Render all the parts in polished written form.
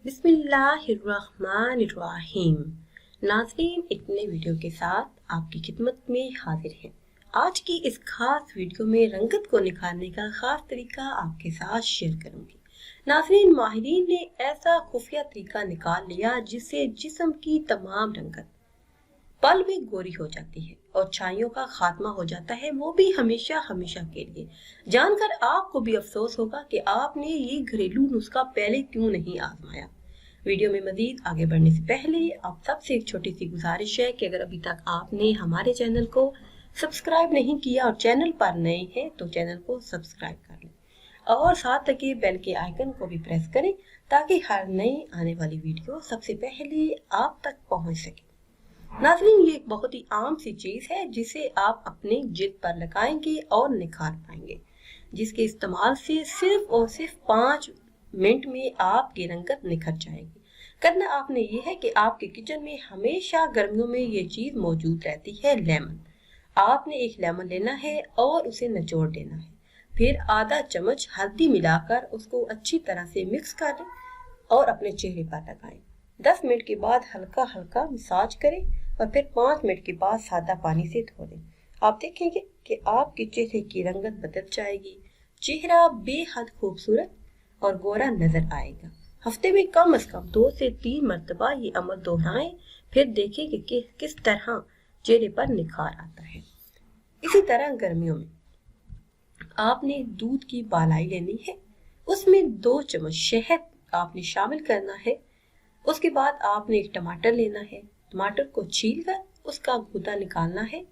बिस्मिल्लाहिर्रहमानिर्रहीम। नाज़रीन, एक नई वीडियो के साथ आपकी खिदमत में हाजिर हैं। आज की इस खास वीडियो में रंगत को निखारने का खास तरीका आपके साथ शेयर करूंगी। नाज़रीन, माहिरीन ने ऐसा खुफिया तरीका निकाल लिया जिससे जिस्म की तमाम रंगत पल में गोरी हो जाती है और छाइयों का खात्मा हो जाता है, वो भी हमेशा हमेशा के लिए। जानकर आपको भी अफसोस होगा कि आपने ये घरेलू नुस्खा पहले क्यों नहीं आजमाया। वीडियो में मजीद आगे बढ़ने से पहले आप सबसे एक छोटी सी गुजारिश है कि अगर अभी तक आपने हमारे चैनल को सब्सक्राइब नहीं किया और चैनल पर नए हैं तो चैनल को सब्सक्राइब कर लें और साथ लगे बेल के आइकन को भी प्रेस करें ताकि हर नई आने वाली वीडियो सबसे पहले आप तक पहुंच सके। नाज़रीन, ये एक बहुत ही आम सी चीज है जिसे आप अपने जिल्द पर लगाएंगे और निखार पाएंगे, जिसके इस्तेमाल से सिर्फ और सिर्फ 5 मिनट में आपकी रंगत निखर जाएगी। करना आपने ये है कि आपके किचन में हमेशा गर्मियों में ये चीज मौजूद रहती है, लेमन। आपने एक लेमन लेना है और उसे निचोड़ देना है, फिर आधा चम्मच हल्दी मिलाकर उसको अच्छी तरह से मिक्स कर लें और अपने चेहरे पर लगाएं। 10 मिनट के बाद हल्का हल्का मसाज करें और फिर 5 मिनट के बाद सादा पानी से धो लें। आप देखेंगे कि आपके चेहरे की रंगत बदल जाएगी, चेहरा बेहद खूबसूरत और गोरा नजर आएगा। हफ्ते में कम से कम 2 से 3 मरतबा ये अमल दोहराएं, फिर देखें कि किस तरह चेहरे पर निखार आता है। इसी तरह गर्मियों में आपने दूध की बालाई लेनी है, उसमें 2 चम्मच शहद आपने शामिल करना है। उसके बाद आपने एक टमाटर लेना है, टमाटर को छील कर उसका गूदा निकालना है,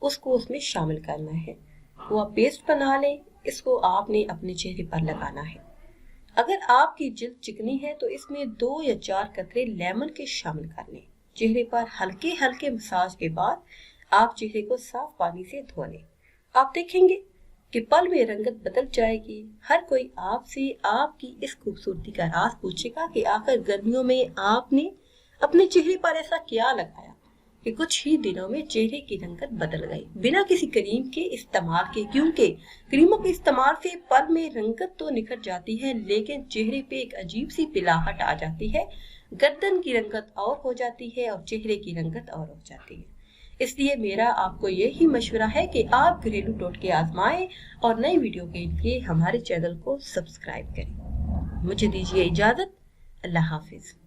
उसको उसमें शामिल करना है, वो आप पेस्ट बना लें। इसको आपने अपने चेहरे पर लगाना है। अगर आपकी जिल्द चिकनी है तो इसमें 2 या 4 कतरे लेमन के शामिल कर लें। चेहरे पर हल्के हल्के मसाज के बाद आप चेहरे को साफ पानी से धो लें। आप देखेंगे कि पल में रंगत बदल जाएगी। हर कोई आपसे आपकी इस खूबसूरती का राज पूछेगा कि आखिर गर्मियों में आपने अपने चेहरे पर ऐसा क्या लगाया कि कुछ ही दिनों में चेहरे की रंगत बदल गई बिना किसी क्रीम के इस्तेमाल के। क्योंकि क्रीमों के इस्तेमाल से पल में रंगत तो निखर जाती है, लेकिन चेहरे पे एक अजीब सी पिलाहट आ जाती है, गर्दन की रंगत और हो जाती है और चेहरे की रंगत और हो जाती है। इसलिए मेरा आपको यही मशवरा है कि आप घरेलू टोटके आजमाएं और नई वीडियो के लिए हमारे चैनल को सब्सक्राइब करें। मुझे दीजिए इजाजत। अल्लाह हाफिज।